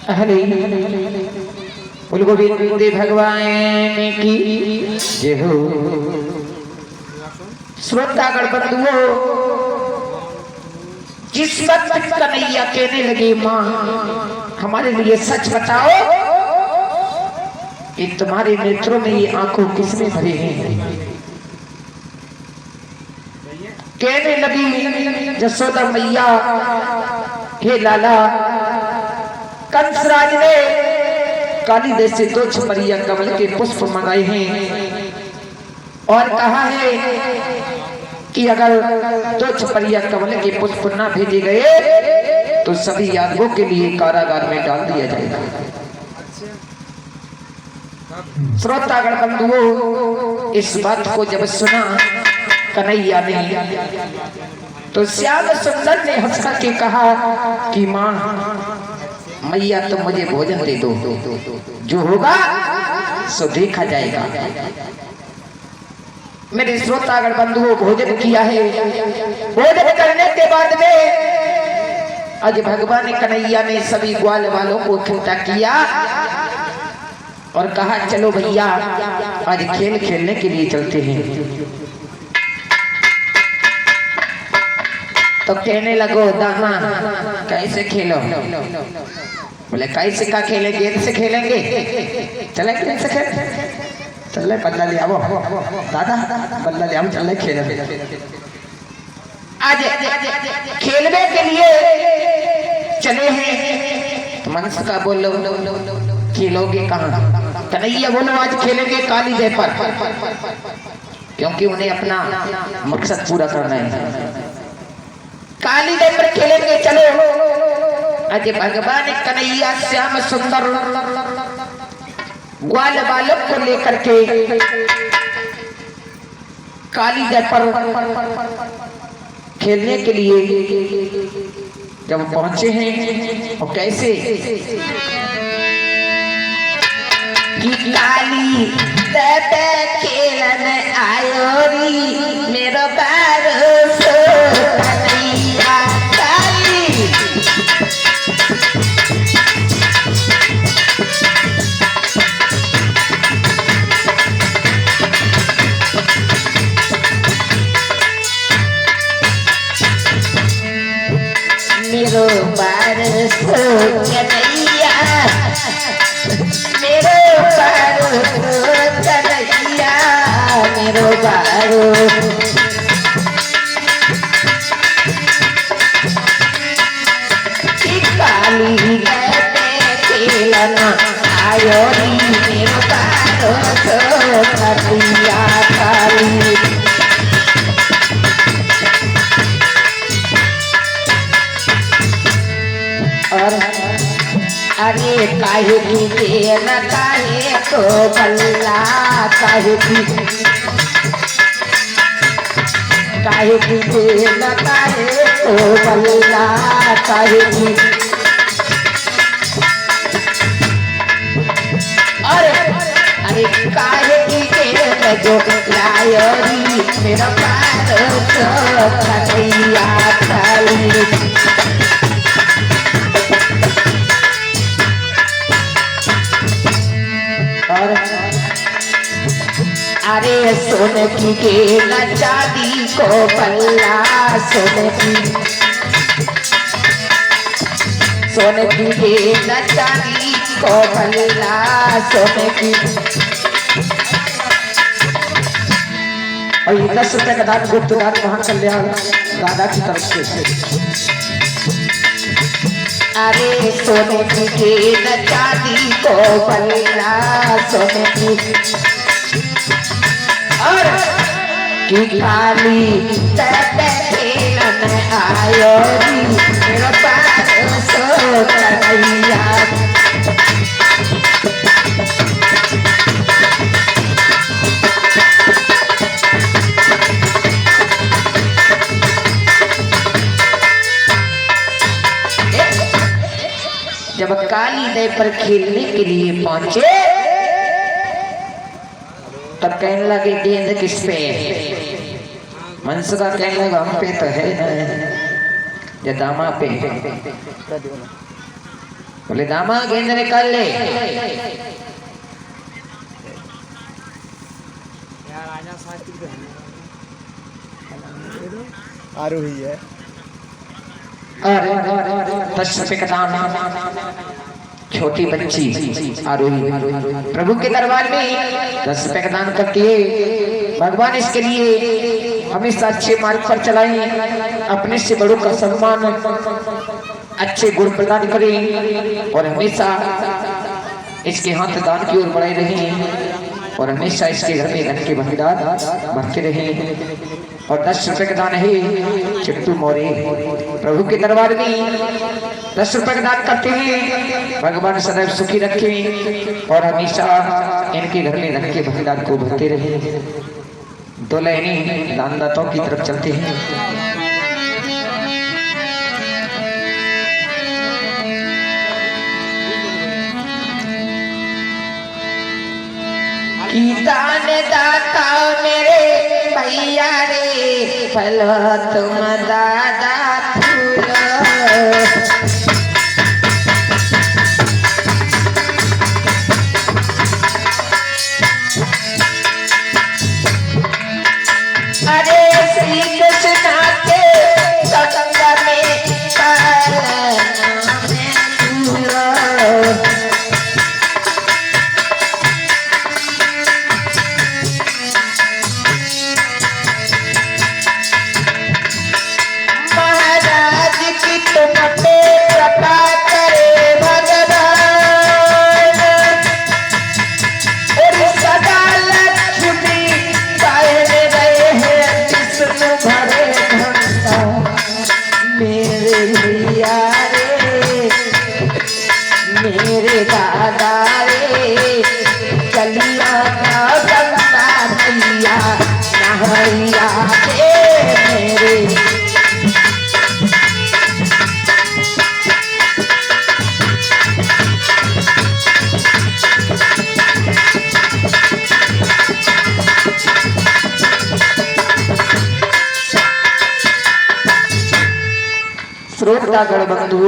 हरे बोल गोविंद भगवान की जय हो। श्रोतागण बंधुओं, जिस वक्त कन्हैया कहने लगे माँ हमारे लिए सच बताओ, कि तुम्हारे नेत्रों में ये आंखों किसने भरे हैं। कहने लगी जसोदा मैया, हे लाला, कंसराज ने कालीदेव से 2 छपरिया कमल के पुष्प मंगाए हैं और कहा है कि अगर 2 छपरिया कमल के पुष्प ना भेजे गए तो सभी यादवों के लिए कारागार में डाल दिया जाएगा। श्रोतागण बंधुओं, इस बात को जब सुना कन्हैया ने तो श्याम सुंदर ने हंस के कहा कि माँ मैया तो मुझे भोजन दे दो, जो होगा सो देखा जाएगा। मेरे श्रोतागण बंधुओं, भोजन किया है। भोजन करने के बाद में आज भगवान कन्हैया ने सभी ग्वाल वालों को इकट्ठा किया और कहा चलो भैया आज खेल खेलने के लिए चलते हैं। तो कहने लगो दामा कैसे खेलो? बोले कैसे का खेलेंगे? गेंद से खेलेंगे। चले गेंद से खेल, चल बल्ला ले आओ दादा, बल्ला ले आओ, चल खेल। आज खेलने के लिए चले हैं तो मनस का बोलो खेलोगे कहाँ? कन्हैया बोलो आज खेलेंगे कालीदेव पर, क्योंकि उन्हें अपना मकसद पूरा करना है। कालीदेव पर खेलेंगे, चलो। आज भगवान कन्हैया श्याम सुंदर ग्वाल बालक को लेकर के कालीदेव पर खेलने के लिए जब पहुंचे हैं और कैसे कि काली देव खेलन आयो री मेरो बारोसो कन्हैया काली। मेरो बारोसो कन्हैया, मेरो बारोसो कन्हैया, मेरो बारो काली खेलना आयो री मेरो बारोसो कन्हैया काली। और अरे काहे की देन काहे तो बल्ला, काहे की देन काहे तो बल्ला, काहे की। अरे काहे की देन जो लायो री मेरा बारोसो कन्हैया काली। अरे सोने की गेंद चांदी को बल्ला, सोने की गेंद चांदी को बल्ला, सोने की। और 10 रुपए का दान गुप्त दान वहां कल्याण दादा की तरफ से। अरे सोने की गेंद चांदी को बल्ला, सोने की और कि काली देव खेलन आयो री मेरो बारोसो कन्हैया। जब कालीदेव पर खेलने के लिए पहुंचे तब कहने लगे गेंद किस पे? मनसुका कहने लगा हम पे तो है ना, ये दामा पे। बोले दामा गेंद निकाल ले। आरोही है और 10 रुपए का दाम छोटी बच्ची आरोही प्रभु के दरबार में 10 रुपए का दान करती है। भगवान इसके लिए हमेशा अच्छे मार्ग पर चलाएं, अपने से बड़ों का सम्मान, अच्छे गुण प्रदान करें और हमेशा इसके हाथ दान की ओर बढ़े रहें और हमेशा इसके घर में धन के भंडार भरते रहें। और 10 रुपए का दान है चिट्टू मौर्य प्रभु के दरबार में 10 रुपए का दान करते हैं। भगवान सदैव सुखी रखें और हमेशा इनके घर में धन के भंडार को भरते रहें। दो लाइनें दानदाताओं की तरफ चलते हैं। की दान दाता मेरे भैया रे फलो तुम दादा फूल। अरे श्री कृष्ण के संग में मेरे दादा रे चलिया गंगा मैया नहैया मेरे। श्रोतागण बंधु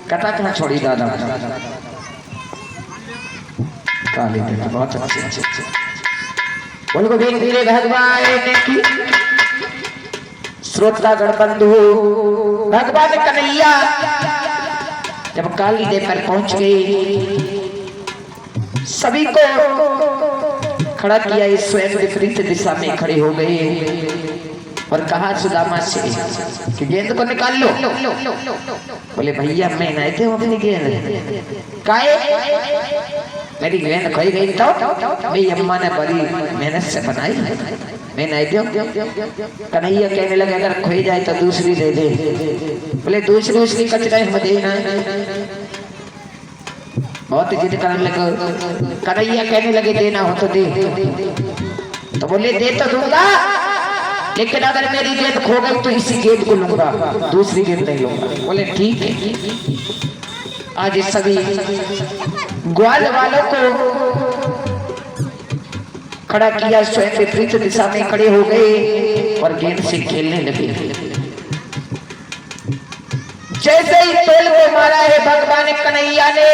कथा कहाँ छोड़ी दादा काली देवी बहुत अच्छे बोल गोविंद धीरे भगवान की। श्रोतागण बंधु भगवान कन्हैया जब काली देवी पर पहुंच गए सभी को खड़ा किया, स्वयं विपरीत दिशा में खड़े हो गए और कहा सुदामा से कि गेंद को निकाल लो। बोले भैया मैं नहीं थे अपनी गेंद काहे मेरी गेंद खोई गई तो मेरी अम्मा ने बड़ी मेहनत से बनाई, मैं नहीं दे। कन्हैया कहने लगे अगर खोई जाए तो दूसरी दे दे। बोले दूसरी कचरा हम देना। बहुत जिद करने लगे। कन्हैया कहने लगे देना हो तो दे। तो बोले दे तो दूंगा लेकिन अगर मेरी गेंद खो गई तो इसी गेंद को लूंगा, दूसरी गेंद नहीं लूंगा। बोले ठीक है। आज सभी ग्वाल वालों को खड़ा किया, स्वयं विपरीत दिशा में खड़े हो गए और गेंद से खेलने लगे। जैसे ही तोल को मारा है भगवान कन्हैया ने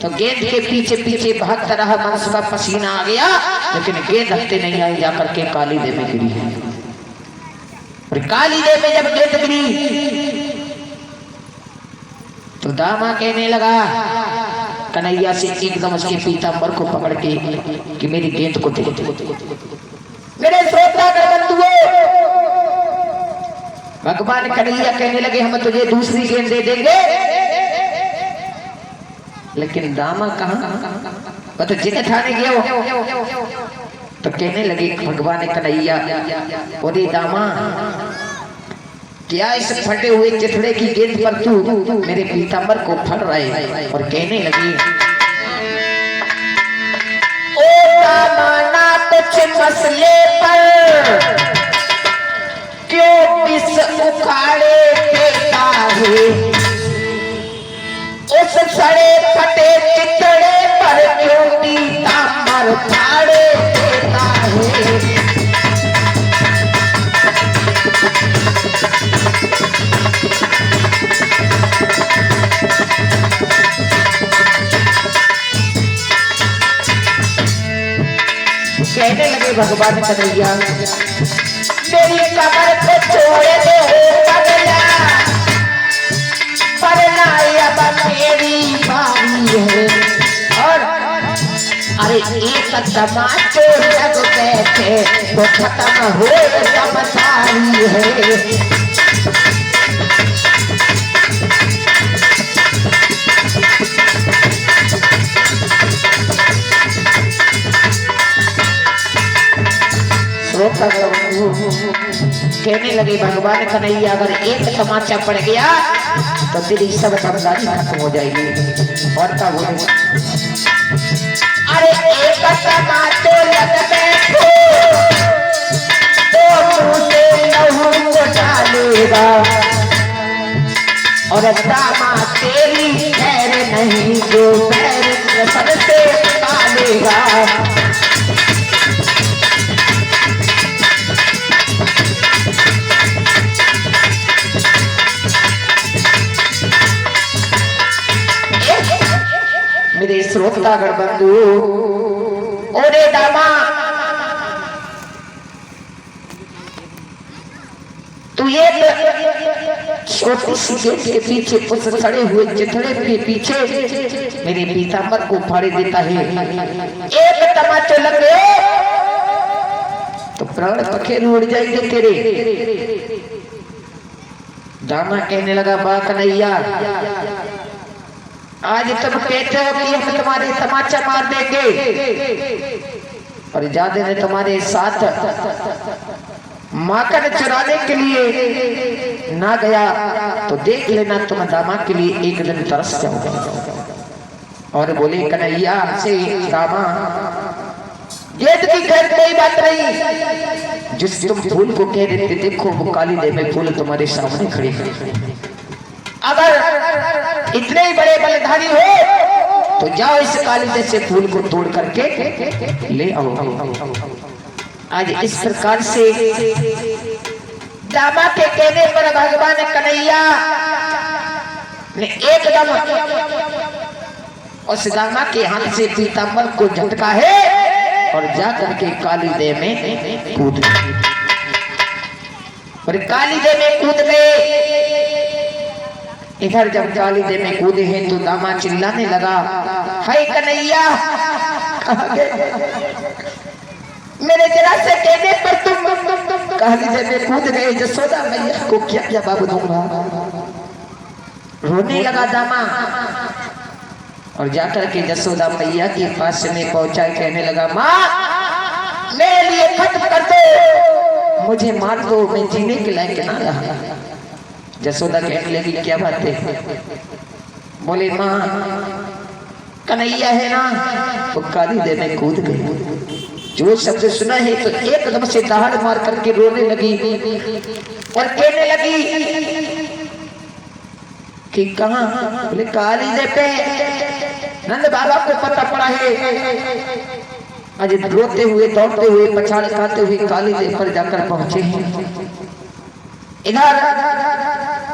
तो गेंद के पीछे पीछे भागता रहा, मांस का पसीना आ गया लेकिन गेंद हटते नहीं आई, जाकर के काली देवी में गिरी है। और काली देवी में जब गेंद गिरी तो दामा कहने लगा कन्हैया से एकदम उसके पीतांबर को पकड़ के कि मेरी गेंद को दे दे। मेरे श्रोतागण बंधुओं भगवान कन्हैया कहने लगे हम तुझे दूसरी गेंद दे देंगे। लेकिन दामा कहाँ तो जिन्हें थाने गया तो कहने लगे भगवान कन्हैया बोले दामा क्या इस फटे हुए चिथड़े की गेंद पर तू मेरे पीतांबर को फड़ रहे। और कहने लगी ओ दामा ना कुछ मसले पर क्यों इस उखाड़े देता है, उस सड़े फटे चितड़े पर क्यों पीतांबर फाड़े देता है। भगवान कन्हैया मेरी कमर को छोड़ दे पगला, पर ना अब मेरी बारी है। और अरे एक तमाचे लग बैठे तो खत्म हो सब सारी है। कहने लगे भगवान कन्हैया अगर एक तमाचा पड़ गया तो तेरी सब समझदारी खत्म हो जाएगी। और क्या बोले, अरे एक तमाचे लग बैठो तो मुंह से लहू को डालेगा, और दामा तेरी खैर नहीं जो पैर सबसे डालेगा। मेरे श्रोतागण बंधु, ओरे दामा तू ये छोटी सी गेट के पीछे सड़े हुए चिथड़े के पीछे मेरे पीताम्बर को फाड़े देता है। एक तमाचे लग गए तो प्राण पखेरु उड़ जाएंगे तेरे। दामा कहने लगा बा कन्हैया आज तुम कहते हो कि हम तुम्हारे तमाचा मार देंगे, और जादे ने तुम्हारे साथ माकड़ चुराने के लिए ना गया तो देख लेना तुम दामा के लिए एक दिन तरस जाओगे। और बोले कन्हैया से दामा ये तो खैर कोई बात नहीं, जिस तुम फूल को कह देते देखो वो काली देवी फूल तुम्हारे सामने खड़ी है। अगर इतने ही बड़े बलधारी हो तो जाओ इस काली से फूल को तोड़ करके ले आओ। आज इस प्रकार से दामा के कहने पर भगवान कन्हैया ने एकदम उस दामा के हाथ से पीताम्बर को झटका है और जाकर के काली देव में कूद गए। और काली देव में कूद गए। इधर जब काली देव में कूदे हैं तो दामा चिल्लाने लगा, हाय कन्हैया कहाँ गए? मेरे जरा से कहने पर तुम काली देव में कूद गए। जसोदा मैया को क्या जवाब दूंगा? रोने लगा दामा और जाकर के जसोदा मैया के पास में पहुंचा, कहने लगा माँ मेरे लिए खत्म कर दो, मुझे मार दो, मैं जीने के लायक ना रहा। जसोदा कहने लगी क्या बात है? बोले माँ कन्हैया है ना तो काली देव में कूद गए। जो शब्द सुना है तो एकदम से दहाड़ मार करके रोने लगी और कहने लगी कि कहाँ? बोले काली देव पे। नंद बाबा को पता पड़ा है। आज रोते हुए दौड़ते हुए पछाड़ खाते हुए काली देव पर जाकर पहुंचे हैं। इधर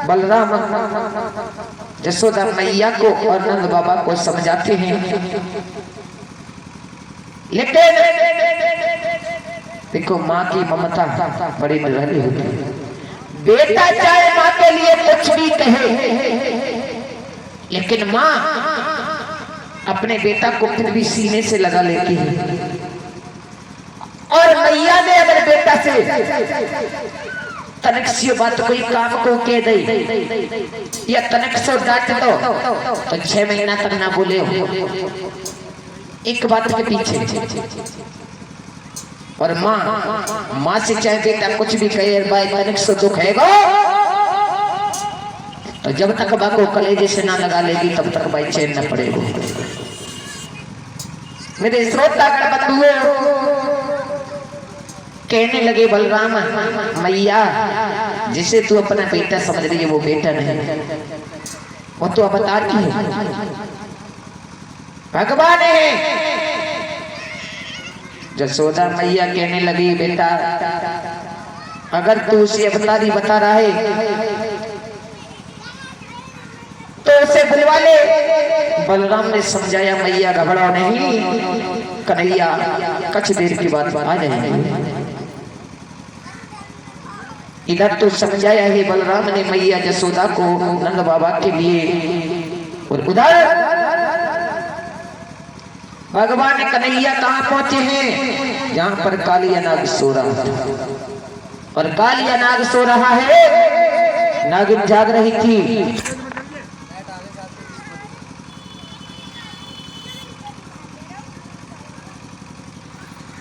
बलराम जसोदा मैया को और नंद बाबा को समझाते हैं, लेकिन देखो माँ की ममता बड़ी निराली होती है। बेटा चाहे माँ के लिए कुछ भी कहे, लेकिन माँ अपने बेटा को फिर भी सीने से लगा लेती है। और मैया ने अगर बेटा से तनिक सी बात कोई काम को कह दे या तनिक से डांट दो तो 6 महीना तक ना बोले हो एक बात के पीछे। और माँ से चाहे बेटा कुछ भी कहे भाई तनिक से दुख है तो जब तक बा को कलेजे से ना लगा लेगी तब तक भाई चैन न पड़ेगा। मेरे श्रोतागण बंधुओं कहने लगे बलराम मैया जिसे तू अपना बेटा समझ रही है वो बेटा नहीं, वो तो अवतार की है, भगवान है। जसोदा मैया कहने लगी बेटा अगर तू उसे अवतारी बता रहा है तो उसे बुलवा ले। बलराम ने समझाया मैया घबराओ नहीं, कन्हैया कुछ देर की बात आ जाएगी। इधर तो समझाया है बलराम ने मैया यशोदा को नंद बाबा के लिए, और उधर भगवान कन्हैया कहाँ पहुंचे हैं, जहां पर कालिया नाग सो रहा था। और कालिया नाग सो रहा है, नागिन जाग रही थी।